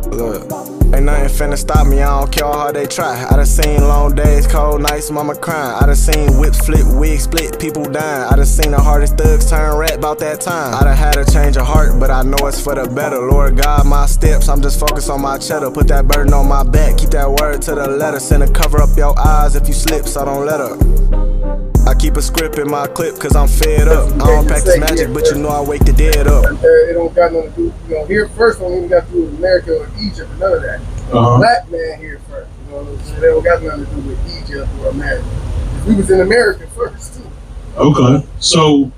Look, ain't nothing finna stop me, I don't care how hard they try. I done seen long days, cold nights, mama crying. I done seen whips flip, wigs split, people dying. I done seen the hardest thugs turn rat about that time. I done had a change of heart, but I know it's for the better. Lord God, my steps, I'm just focused on my cheddar. Put that burden on my back, keep that word to the letter. Send a cover up your eyes if you slip, so don't let her. I keep a script in my clip cause I'm fed up. I don't practice magic, but you know I wake the dead up. It don't got nothing to do, here first don't even got to do with America or Egypt or none of that. Black man here first, you know what I'm saying? They don't got nothing to do with Egypt or America. We was in America first too. Okay, so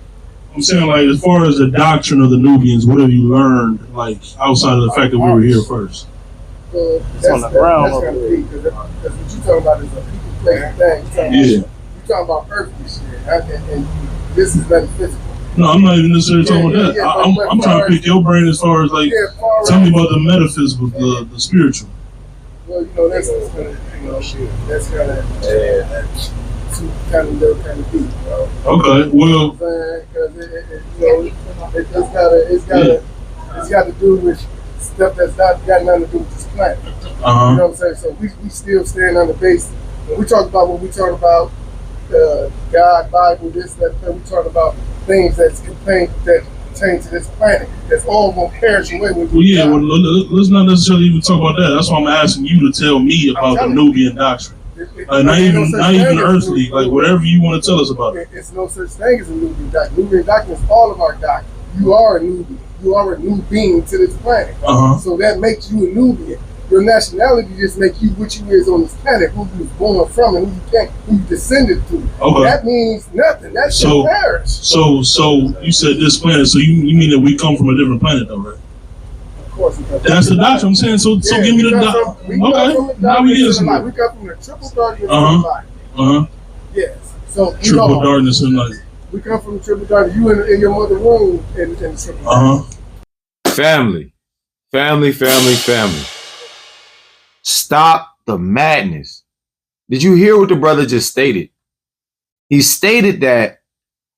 I'm saying, like, as far as the doctrine of the Nubians, what have you learned, like, outside of the fact that we were here first? That's on the ground. That's gonna be because what you talking about is a people place thing. You're talking about earthly shit, and this is metaphysical. No, I'm not even necessarily talking about that. I'm trying to pick your brain as far as, like, tell me about the metaphysical, the spiritual. Well, that's kind of deep, bro. Okay, well, because it's got to do with stuff that's not got nothing to do with this planet. You know what I'm saying? So we still stand on the base. When we talk about God, Bible, this, that, we talk about things that pertain to this planet. That's all gonna perish away with you. Well, let's not necessarily even talk about that. That's why I'm asking you to tell me about the Nubian doctrine. Not even earthly, like whatever you want to tell us about it. It's no such thing as a Nubian doctrine. Nubian doctrine is all of our doctrine. You are a Nubian. You are a new being to this planet. So that makes you a Nubian. Your nationality just makes you what you is on this planet, who you was born from and who you descended to. Okay. That means nothing. That's your parish. So you said this planet, so you mean that we come from a different planet though, right? Of course we come from. That's the doctrine I'm saying. So give me the doctrine. Okay. Now we get some. We come from the triple darkness of life. Yes. So triple darkness and light. We come from the triple darkness. You in your mother womb in the triple darkness. Family. Stop the madness. Did you hear what the brother just stated? He stated that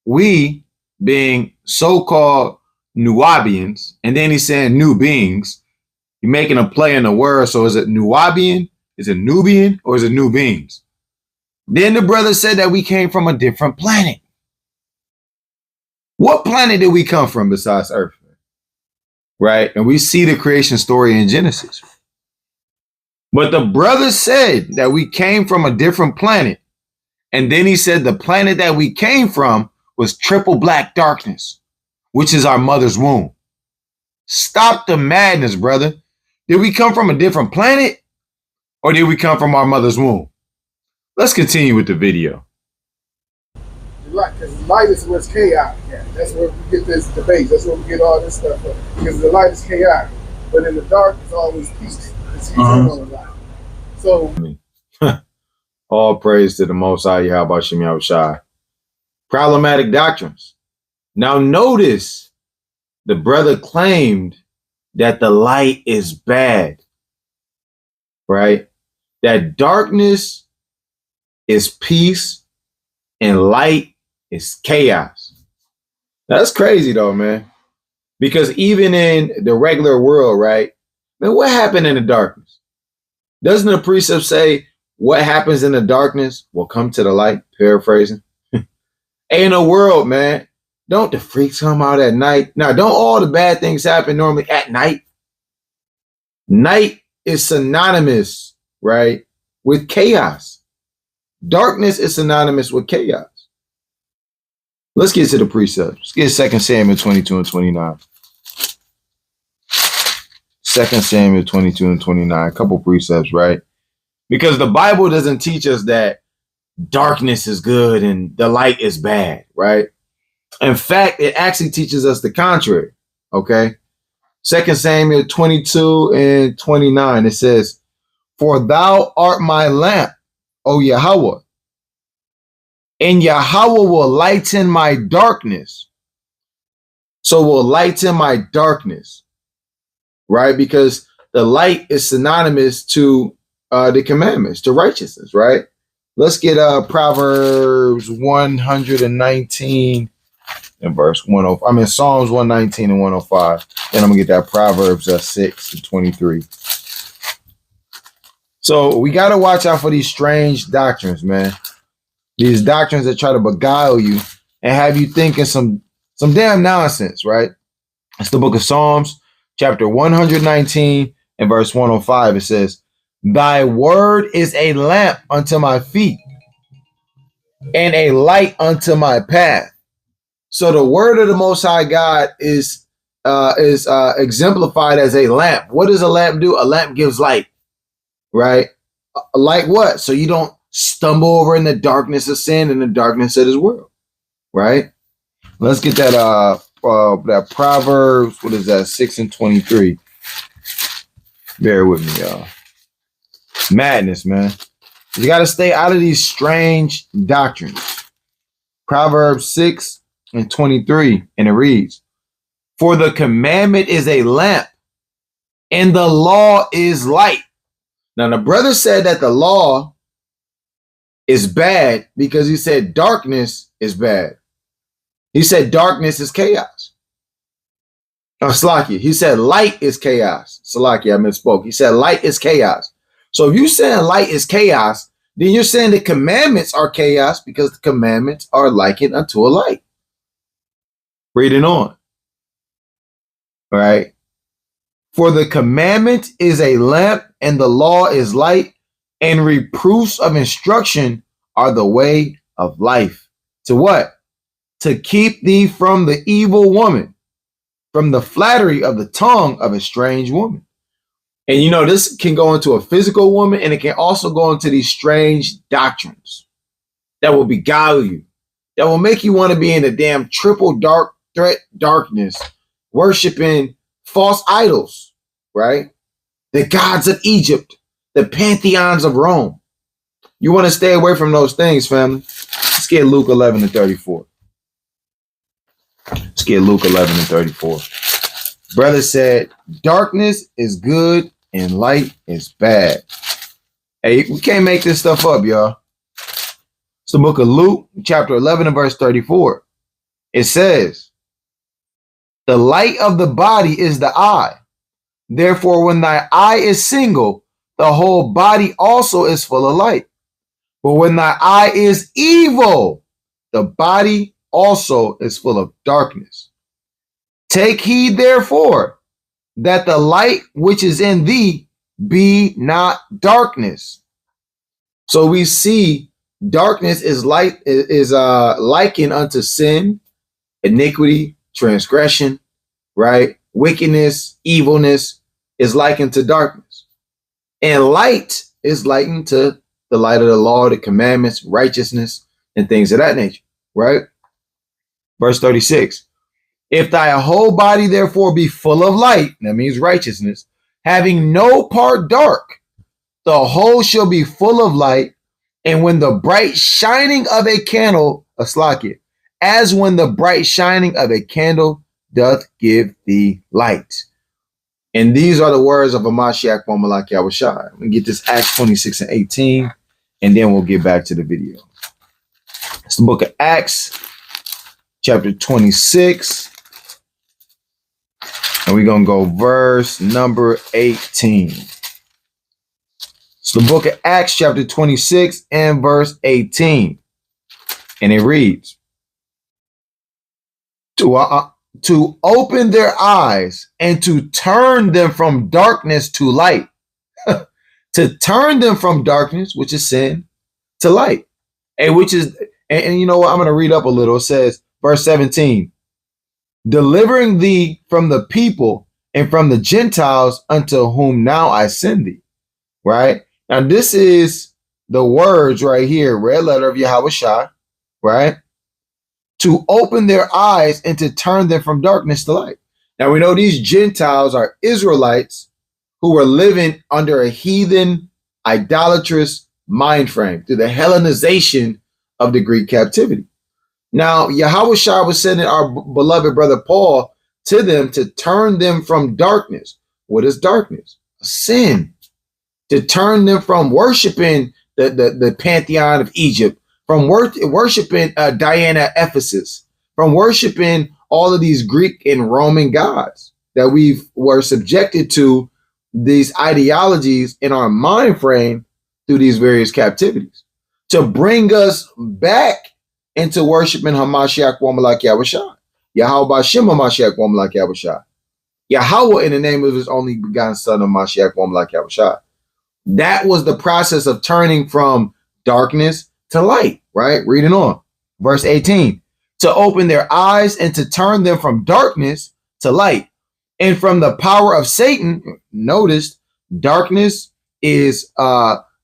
we, being so-called Nuwabians, and then he's saying new beings, you're making a play in the word. So is it Nuwabian? Is it Nubian? Or is it new beings? Then the brother said that we came from a different planet. What planet did we come from besides Earth? Right? And we see the creation story in Genesis. But the brother said that we came from a different planet. And then he said the planet that we came from was triple black darkness, which is our mother's womb. Stop the madness, brother. Did we come from a different planet or did we come from our mother's womb? Let's continue with the video. Because light is what's chaotic. That's where we get this debate. That's where we get all this stuff from. Because the light is chaotic. But in the dark, it's always peace. So, all praise to the Most High, Yahweh Shem Yahushai. Problematic doctrines. Now notice the brother claimed that the light is bad, right? That darkness is peace and light is chaos. That's crazy though, man. Because even in the regular world, right? Man, what happened in the darkness? Doesn't the precept say what happens in the darkness will come to the light? Paraphrasing. Ain't no world, man. Don't the freaks come out at night? Now, don't all the bad things happen normally at night? Night is synonymous, right, with chaos. Darkness is synonymous with chaos. Let's get to the precepts. Let's get 2 Samuel 22 and 29. 2 Samuel 22 and 29, a couple precepts, right? Because the Bible doesn't teach us that darkness is good and the light is bad, right? In fact, it actually teaches us the contrary, okay? 2 Samuel 22 and 29, it says, "For thou art my lamp, O Yahweh, and Yahweh will lighten my darkness." So will lighten my darkness. Right? Because the light is synonymous to the commandments, to righteousness, right? Let's get Proverbs 119 and verse 105. I mean, Psalms 119 and 105. Then I'm going to get that Proverbs 6 and 23. So we got to watch out for these strange doctrines, man. These doctrines that try to beguile you and have you thinking some damn nonsense, right? It's the book of Psalms, chapter 119 and verse 105. It says, "Thy word is a lamp unto my feet and a light unto my path." So the word of the Most High God is exemplified as a lamp. What does a lamp do? A lamp gives light, right? Like what? So you don't stumble over in the darkness of sin and the darkness of this world, right? Let's get that that Proverbs, what is that, 6:23. Bear with me, y'all. Madness, man. You got to stay out of these strange doctrines. Proverbs 6:23, and it reads, "For the commandment is a lamp, and the law is light." Now, the brother said that the law is bad because he said darkness is bad. He said darkness is chaos. Oh, Salakia. He said light is chaos. Salakia, I misspoke. He said light is chaos. So if you're saying light is chaos, then you're saying the commandments are chaos because the commandments are likened unto a light. Reading on. All right. "For the commandment is a lamp, and the law is light, and reproofs of instruction are the way of life." To what? "To keep thee from the evil woman, from the flattery of the tongue of a strange woman." And you know, this can go into a physical woman, and it can also go into these strange doctrines that will beguile you, that will make you want to be in the damn triple dark threat darkness, worshiping false idols, right? The gods of Egypt, the pantheons of Rome. You want to stay away from those things, family. Let's get Luke 11:34. Let's get Luke 11:34. Brother said, "Darkness is good and light is bad." Hey, we can't make this stuff up, y'all. It's the book of Luke, chapter 11 and verse 34. It says, "The light of the body is the eye. Therefore, when thy eye is single, the whole body also is full of light. But when thy eye is evil, the body also is full of darkness. Take heed, therefore, that the light which is in thee be not darkness." So we see darkness is likened unto sin, iniquity, transgression, right? Wickedness, evilness is likened to darkness. And light is likened to the light of the law, the commandments, righteousness, and things of that nature, right? Verse 36. "If thy whole body therefore be full of light," that means righteousness, "having no part dark, the whole shall be full of light. And when the bright shining of a candle," as when the bright shining of a candle doth give thee light." And these are the words of Mashiach bar Malachi York. We get this Acts 26:18, and then we'll get back to the video. It's the book of Acts, chapter 26. And we're going to go verse number 18. It's the book of Acts, chapter 26 and verse 18. And it reads, to open their eyes and to turn them from darkness to light. To turn them from darkness, which is sin, to light. And which is, and you know what? I'm going to read up a little. It says, verse 17. "Delivering thee from the people and from the Gentiles unto whom now I send thee." Right? Now, this is the words right here, red letter of Yahushua, right? To open their eyes and to turn them from darkness to light. Now, we know these Gentiles are Israelites who were living under a heathen, idolatrous mind frame through the Hellenization of the Greek captivity. Now, Yahushua was sending our beloved brother Paul to them to turn them from darkness. What is darkness? Sin. To turn them from worshiping the pantheon of Egypt, from worshiping Diana Ephesus, from worshiping all of these Greek and Roman gods that we were subjected to these ideologies in our mind frame through these various captivities to bring us back into worshiping Hamashiach wa Malachi Yahushua. Yahweh Shem Hamashiach wa Malachi Yahushua. Yahweh in the name of his only begotten son of Mashiach wa Malachi Yahushua. That was the process of turning from darkness to light, right? Reading on. Verse 18. To open their eyes and to turn them from darkness to light. And from the power of Satan, notice darkness is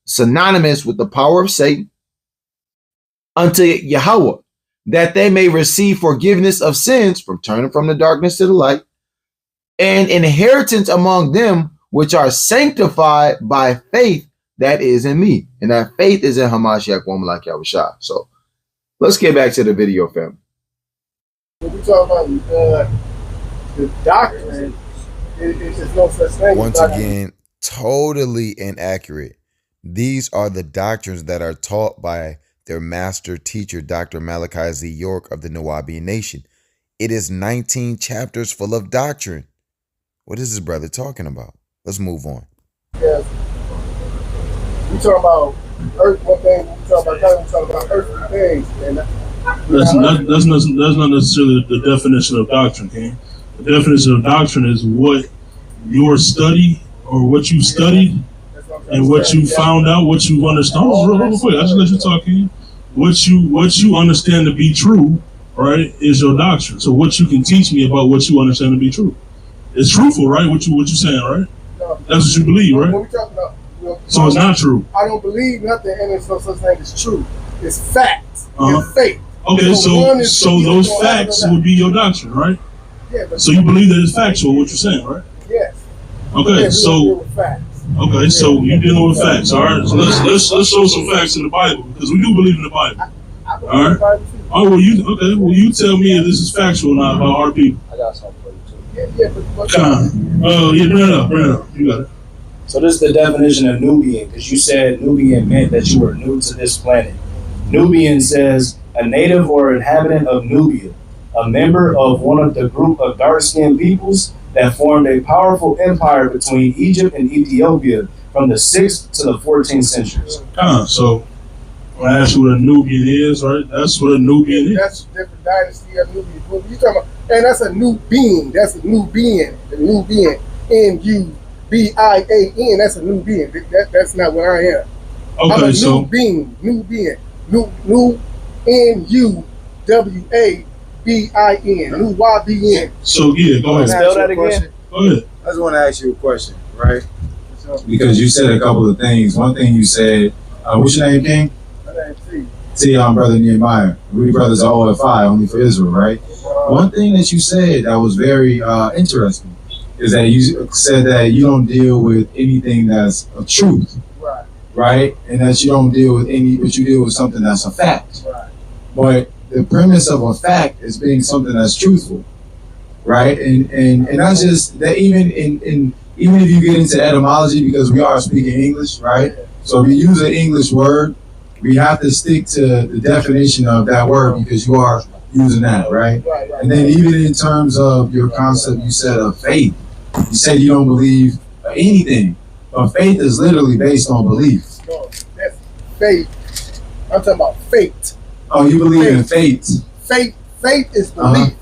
synonymous with the power of Satan, unto Yahweh, that they may receive forgiveness of sins from turning from the darkness to the light, and inheritance among them which are sanctified by faith that is in me. And that faith is in Hamashiach wa Malachi Yahushua. So let's get back to the video, family. When we talk about the doctrine, it's no such thing. Once again, totally inaccurate. These are the doctrines that are taught by their master teacher, Dr. Malachi York of the Nuwabian nation. It is 19 chapters full of doctrine. What is this brother talking about? Let's move on. Yes. We talk about earth, one thing, we talk about God, we talk about earthly things. And that's not necessarily the definition of doctrine, King. The definition of doctrine is what your study or what you studied and what you found out, what you understand. Real quick, I just let you talk, King. What you understand to be true, right, is your doctrine. So what you can teach me about what you understand to be true. It's truthful, right? What you saying, right? That's what you believe, right? When we talk about, so it's not true. I don't believe nothing, and there's no such thing as true. It's facts. It's faith. Okay, so those facts would be your doctrine, right? Yeah. So you believe that it's factual, what you're saying, right? Yes. Okay, yeah, so so you're dealing with facts, all right? So let's show some facts in the Bible because we do believe in the Bible. All right. Oh, well, you tell me if this is factual or not about our people. I got something for you too. Bring it up. You got it. So this is the definition of Nubian, because you said Nubian meant that you were new to this planet. Nubian says a native or inhabitant of Nubia, a member of one of the group of dark-skinned peoples that formed a powerful empire between Egypt and Ethiopia from the 6th to the 14th centuries. So when I ask you what a Nubian is, right? That's what a Nubian is. That's a different dynasty of Nubian. What you talking about? And that's a new being. That's a new being. The new being. Nubian. That's a new being. That's not what I am. Okay, I'm a so new being. New being. New Nuwabian. Nuwabian. So yeah, go ahead. Spell that again. Go ahead. I just want to ask you a question, right? Because you said a couple of things. One thing you said, what's your name, King? My name's T. T, I'm Brother Nehemiah. We brothers are O.F.I, only for Israel, right? One thing that you said that was very interesting is that you said that you don't deal with anything that's a truth, right? And that you don't deal with but you deal with something that's a fact. Right. But the premise of a fact is being something that's truthful, right? And that's just that even if you get into etymology, because we are speaking English, right? So if you use an English word, we have to stick to the definition of that word because you are using that, right? And then even in terms of your concept, you said of faith. You said you don't believe anything, but faith is literally based on belief. No, that's faith. I'm talking about faith. Oh, you believe in faith? Faith is belief.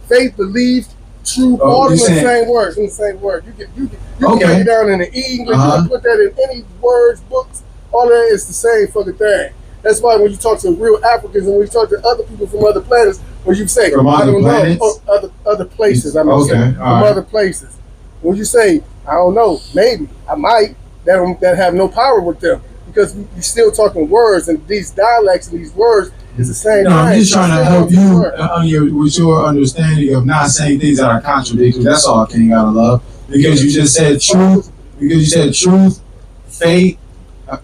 Faith, belief, truth, all in the same word. In the same word. You can break it down in the English. You can put that in any words, books. All that is the same fucking thing. That's why when you talk to real Africans and when you talk to other people from other planets, when you say from I don't planets? know other places, I'm gonna say from other places. When you say I don't know, maybe I might that have no power with them because you're still talking words and these dialects and these words is the same. No, I'm just trying to help you with your understanding of not saying things that are contradictory. That's all, King, out of love. Because you just said truth. Because you said truth, faith.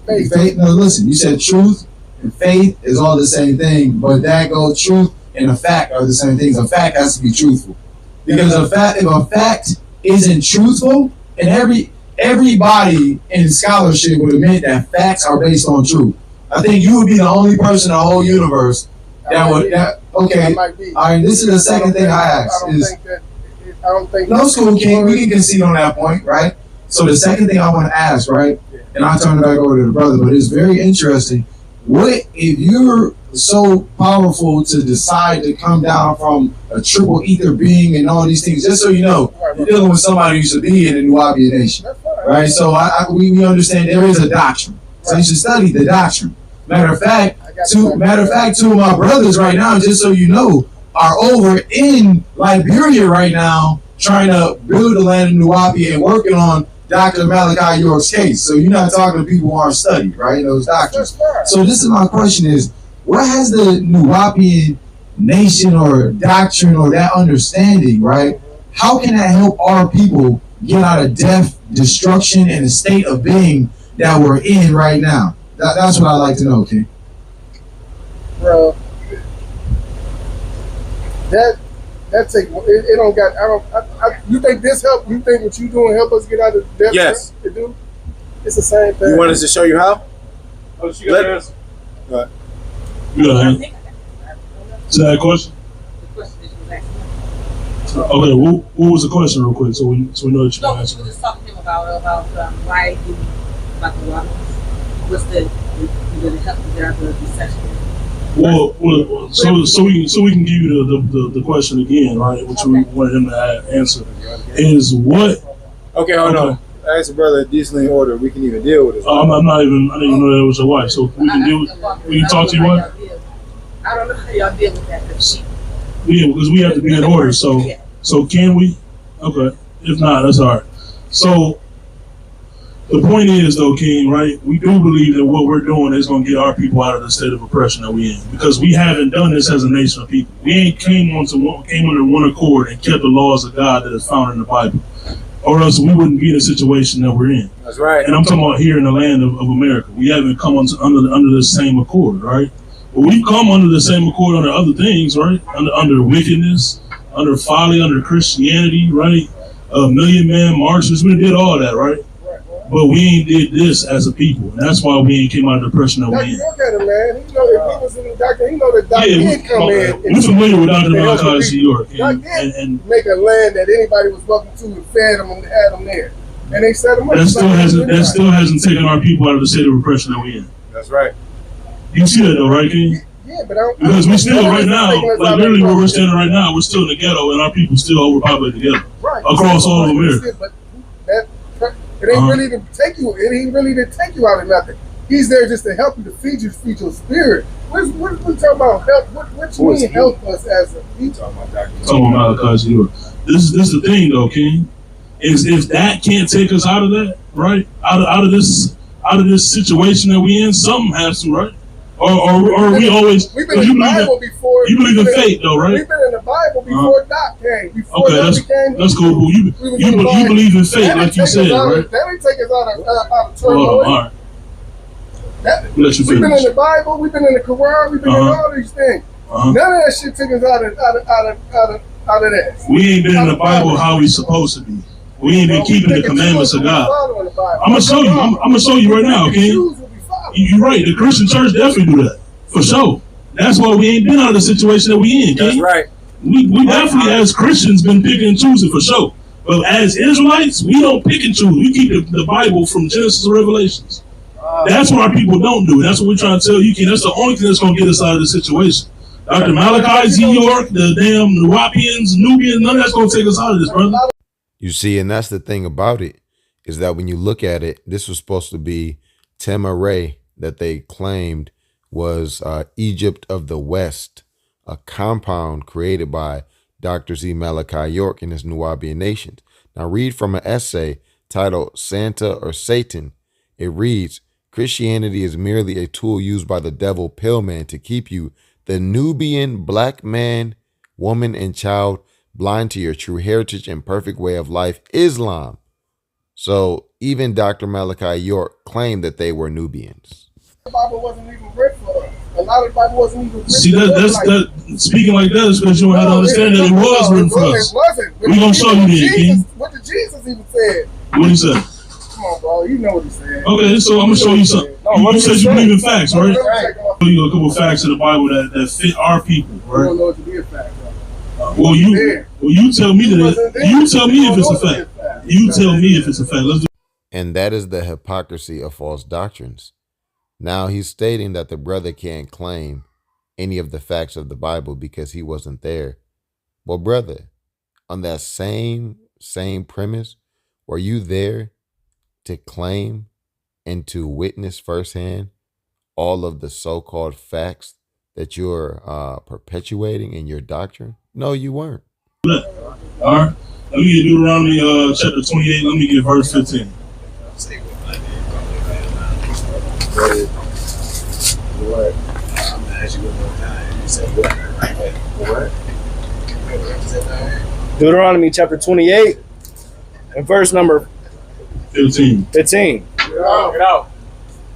Faith. No, listen. You said truth and faith is all the same thing, but that goes truth and a fact are the same things. A fact has to be truthful. Because if a fact isn't truthful, and everybody in scholarship would admit that facts are based on truth. I think you would be the only person in the whole universe that would. Okay. All right. This is the second thing I asked. I don't think no, school, King. We can concede on that point, right? So the second thing I want to ask, right, and I'll turn it back over to the brother, but it's very interesting. What if you're so powerful to decide to come down from a triple ether being and all these things? Just so you know, you're dealing with somebody who used to be in the Nuwabian nation, right? So we understand there is a doctrine. So you should study the doctrine. Matter of fact, two of my brothers right now, just so you know, are over in Liberia right now trying to build the land of Nuwabia and working on Dr. Malachi York's case. So you're not talking to people who aren't studied, right? Those doctors. So this is my question is, what has the Nuwabian nation or doctrine or that understanding, right? How can that help our people get out of death, destruction, and a state of being that we're in right now? That's what I'd like to know, okay? Bro, that take it don't got you think this help? You think what you doing help us get out of death? Yes. To do? It's the same thing. You want us to show you how? Oh, she got answer. Go ahead. Is that a question? Okay, what was the question real quick so we know that you No, can what answer? you were just talking to him about why do about the water? What's the help to get out of the section? Well, so we can give you the question again, right? Which we wanted him to answer is what? Okay, hold on. Ask the brother decently in order. We can even deal with it. I'm not even. I didn't even know that was your wife. So we can deal. We can talk to your wife. I don't know how y'all deal with that. Yeah, because we have to be in order. So can we? Okay. If not, that's all right. So the point is, though, King, right? We do believe that what we're doing is going to get our people out of the state of oppression that we're in, because we haven't done this as a nation of people. We ain't came under one accord and kept the laws of God that is found in the Bible, or else we wouldn't be in the situation that we're in. That's right. And I'm talking about here in the land of America. We haven't come under the same accord, right? But we've come under the same accord under other things, right? Under wickedness, under folly, under Christianity, right? Million-man marches. We did all that, right? But we ain't did this as a people, and that's why we ain't came out of the depression that we in. Look at him, man. He know if he was in the doctor, he know that Doctor did come in. We're familiar with Dr. Malachi York, and make a land that anybody was welcome to and fed them and had them there, and they set them up. That still hasn't taken our people out of the state of oppression that we in. That's right. You see that though, right, King? Yeah, but I don't, because we still right now, like literally where we're standing right now, we're still in the ghetto, and our people still overpopulated the ghetto across all of America. But it ain't really to take you. It ain't really to take you out of nothing. He's there just to help you, to feed your spirit. What we talking about help? What you mean help us as a people? Talking about Malachi York. This is the thing though, King. Is if that can't take us out of that, right? Out of this situation that we in, something has to, right? Or we always. We've been in the Bible before. You believe in fate, though, right? We've been in the Bible before Doc came. Before okay, that's cool. But you believe in fate, like you said, right? That ain't take us out of turmoil. All right. We've been in the Bible. We've been in the Quran. We've been in all these things. None of that shit took us out of that. We ain't been in the Bible how we supposed to be. We ain't been keeping the commandments of God. I'm gonna show you. I'm gonna show you right now, okay? You're right. The Christian church definitely do that for sure. That's why we ain't been out of the situation that we in. That's right. We definitely as Christians been picking and choosing for sure. But as Israelites, we don't pick and choose. We keep the Bible from Genesis to Revelations. That's what our people don't do. That's what we're trying to tell you, King. That's the only thing that's gonna get us out of the situation. Dr. Malachi York, the damn Nuwabians, Nubians, none of that's gonna take us out of this, brother. You see, and that's the thing about it, is that when you look at it, this was supposed to be Temaray that they claimed was Egypt of the West, a compound created by Dr. Z. Malachi York and his Nuwabian nations. Now read from an essay titled Santa or Satan. It reads, Christianity is merely a tool used by the devil pale man to keep you, the Nubian black man, woman, and child, blind to your true heritage and perfect way of life, Islam. So even Dr. Malachi York claimed that they were Nubians. The Bible wasn't even written for us. A lot of the Bible wasn't even written for us. See, speaking like that is because you don't have to understand that it was written for us. It wasn't. We're going to show you that, King. What did Jesus even say? What did he say? Come on, bro. You know what he said. Okay, so I'm going to show you something. You said you believe in facts, right? I'll show you a couple of facts in the Bible that fit our people, right? You don't know what to be a fact, bro. Well, you tell me that. You tell me if it's a fact. You tell me if it's a fact. Let's do And that is the hypocrisy of false doctrines. Now he's stating that the brother can't claim any of the facts of the Bible because he wasn't there. Well, brother, on that same premise, were you there to claim and to witness firsthand all of the so-called facts that you're perpetuating in your doctrine? No, you weren't. All right. Let me get Deuteronomy chapter 28. Let me get verse 15. What? I'm gonna ask you one more time. You said what? What? Deuteronomy chapter 28 and verse number 15. Get out.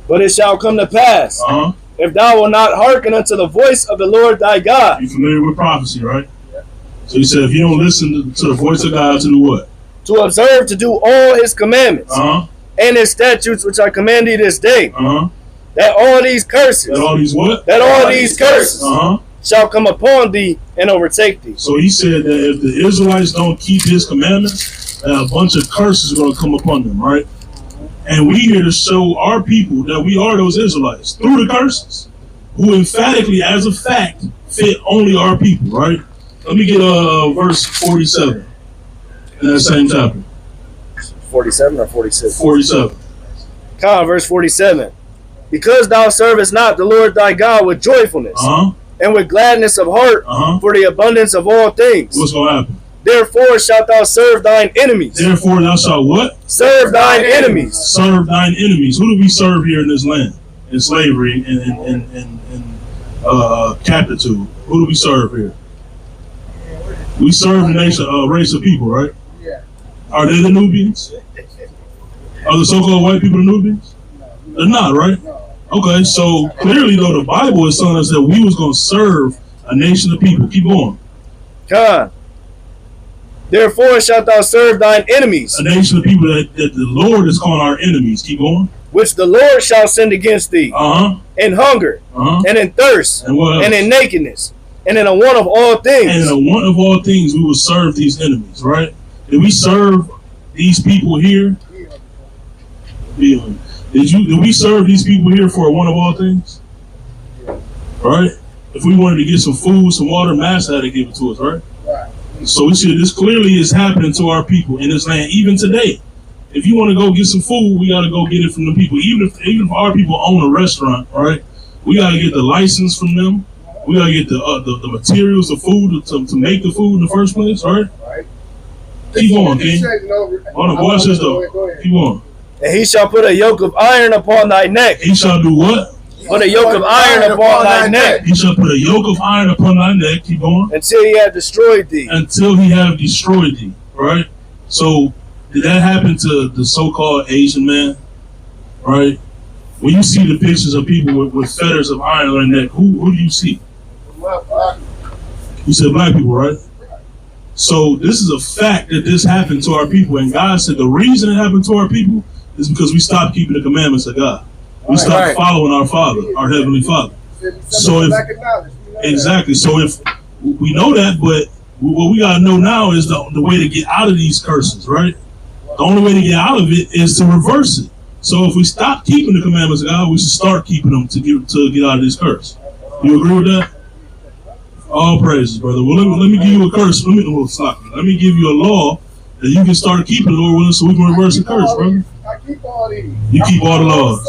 But it shall come to pass, if thou wilt not hearken unto the voice of the Lord thy God. You familiar with prophecy, right? So he said, if you don't listen to the voice of God, to do what? To observe to do all his commandments and his statutes which I command thee this day. That all these curses. That all these what? That all these curses shall come upon thee and overtake thee. So he said that if the Israelites don't keep his commandments, a bunch of curses are going to come upon them, right? And we here to show our people that we are those Israelites through the curses, who emphatically, as a fact, fit only our people, right? Let me get verse 47 in that same chapter. 47 or 46? 47. Verse 47. Because thou servest not the Lord thy God with joyfulness and with gladness of heart for the abundance of all things. What's going to happen? Therefore shalt thou serve thine enemies. Therefore thou shalt what? Serve thine enemies. Serve thine enemies. Who do we serve here in this land? In slavery and captivitude. Who do we serve here? We serve the nation, race of people, right? Yeah. Are they the Nubians? Are the so-called white people the Nubians? They're not, right? Okay, so clearly though the Bible is telling us that we was going to serve a nation of people. Keep going. God. Therefore shalt thou serve thine enemies. A nation of people that the Lord is calling our enemies. Keep going. Which the Lord shall send against thee. In hunger. And in thirst. And in nakedness. And in a want of all things. And in a want of all things we will serve these enemies, right? Did we serve these people here? Did we serve these people here for a want of all things? Right? If we wanted to get some food, some water, Master had to give it to us, right? So we see this clearly is happening to our people in this land, even today. If you want to go get some food, we got to go get it from the people. Even if our people own a restaurant, right? We got to get the license from them. We got to get the materials, the food to make the food in the first place, right? Keep on, King. Hold on, watch this though. Keep on. And he shall put a yoke of iron upon thy neck. He shall do what? Put a yoke of iron upon thy neck. He shall put a yoke of iron upon thy neck. Keep on. Until he have destroyed thee. Until he have destroyed thee. Right? So, did that happen to the so-called Asian man? Right? When you see the pictures of people with fetters of iron on their neck, who do you see? You said black people, right? So, this is a fact that this happened to our people. And God said the reason it happened to our people is because we stopped keeping the commandments of God. We stopped following our Father, our Heavenly Father. So exactly. So if we know that, but what we gotta know now is the way to get out of these curses, right? The only way to get out of it is to reverse it. So if we stop keeping the commandments of God, we should start keeping them to get out of this curse. You agree with that? All praises, brother. Well, let me give you a curse. Let me give you a law that you can start keeping, Lord willing, so we can reverse the curse, brother. I keep all these. You keep all the laws.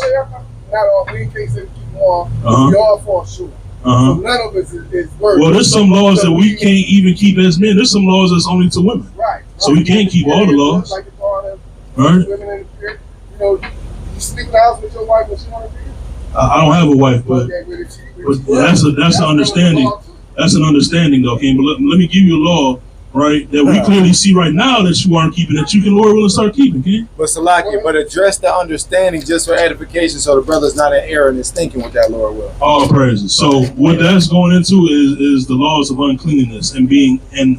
Not all. We can't say we keep them all. We all fall short. So none of us is worth. Well, there's some laws that we can't even keep as men. There's some laws that's only to women. Right. So we can't keep all the laws. Like the part of right. Women in the period. You know, you sleep in the house with your wife when she want to be. I don't have a wife, but that's an understanding. That's an understanding, though, King. But let me give you a law, right, that we clearly see right now that you aren't keeping, that you can, Lord, will start keeping, King. But Salaki, but address the understanding just for edification, so the brother's not in error in his thinking with that, Lord will. All praises. So what that's going into is the laws of uncleanness and being and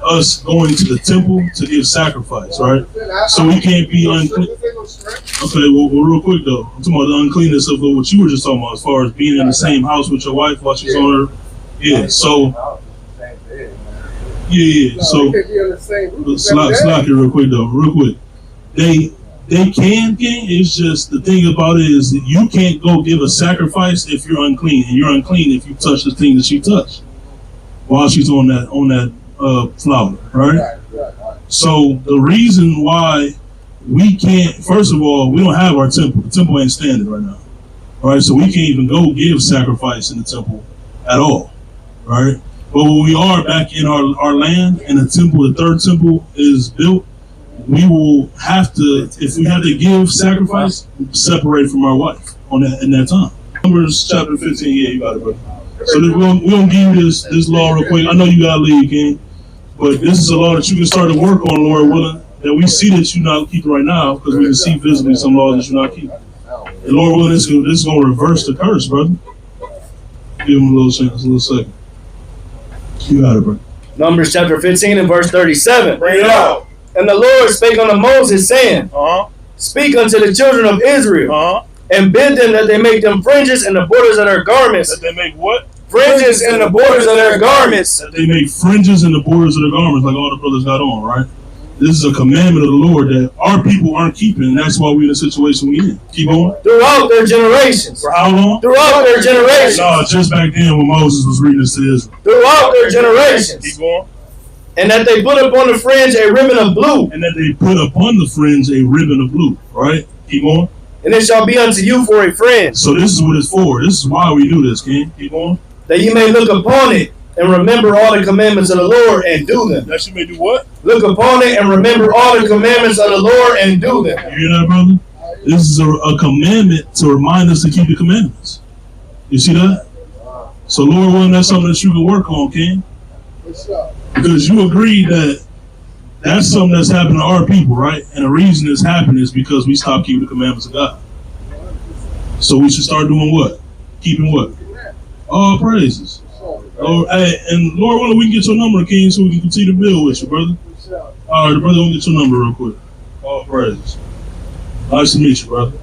us going to the temple to give sacrifice, right? So we can't be unclean. Okay, well, real quick though, I'm talking about the uncleanness of what you were just talking about, as far as being in the same house with your wife while she's on her. Yeah. So. Yeah. So. Slack it real quick though, real quick. They can, it's just the thing about it is that you can't go give a sacrifice if you're unclean, and you're unclean if you touch the thing that she touched while she's on that flower, right? So the reason why we can't, first of all, we don't have our temple. The temple ain't standing right now, right? So we can't even go give sacrifice in the temple at all, right? But when we are back in our land and the temple, the third temple is built, we will have to, if we have to give sacrifice, separate from our wife in that time. Numbers chapter 15, yeah, you got it, brother. So we're gonna give you this law real quick. I know you gotta leave, King, but this is a law that you can start to work on, Lord willing, that we see that you're not keeping right now, because we can see visibly some laws that you're not keeping. And Lord willing, this is gonna reverse the curse, brother. Give him a little chance, a little second. You got it, brother. Numbers chapter 15 and verse 37. Bring it out. And the Lord spake unto Moses, saying, Speak unto the children of Israel, and bid them that they make them fringes in the borders of their garments. That they make what? Fringes in the borders of their garments. That they make fringes in the borders of their garments, like all the brothers got on, right? This is a commandment of the Lord that our people aren't keeping, and that's why we're in the situation we're in. Keep going. Throughout their generations. For how long? Throughout their generations. No, just back then when Moses was reading this to Israel. Throughout their generations. Keep going. And that they put upon the fringe a ribbon of blue. And that they put upon the fringe a ribbon of blue, right? Keep going. And it shall be unto you for a fringe. So this is what it's for. This is why we do this, King. Keep going. That you may look upon it and remember all the commandments of the Lord and do them. That you may do what? Look upon it and remember all the commandments of the Lord and do them. You hear that, brother? This is a commandment to remind us to keep the commandments. You see that? So Lord willing, that's something that you can work on, King. Because you agree that that's something that's happening to our people, right? And the reason it's happening is because we stopped keeping the commandments of God. So we should start doing what? Keeping what? All praises. Oh, hey, and Lord willing, we can get your number, King, so we can continue to build with you, brother. All right, the brother, we'll get your number real quick. All praises. Nice to meet you, brother.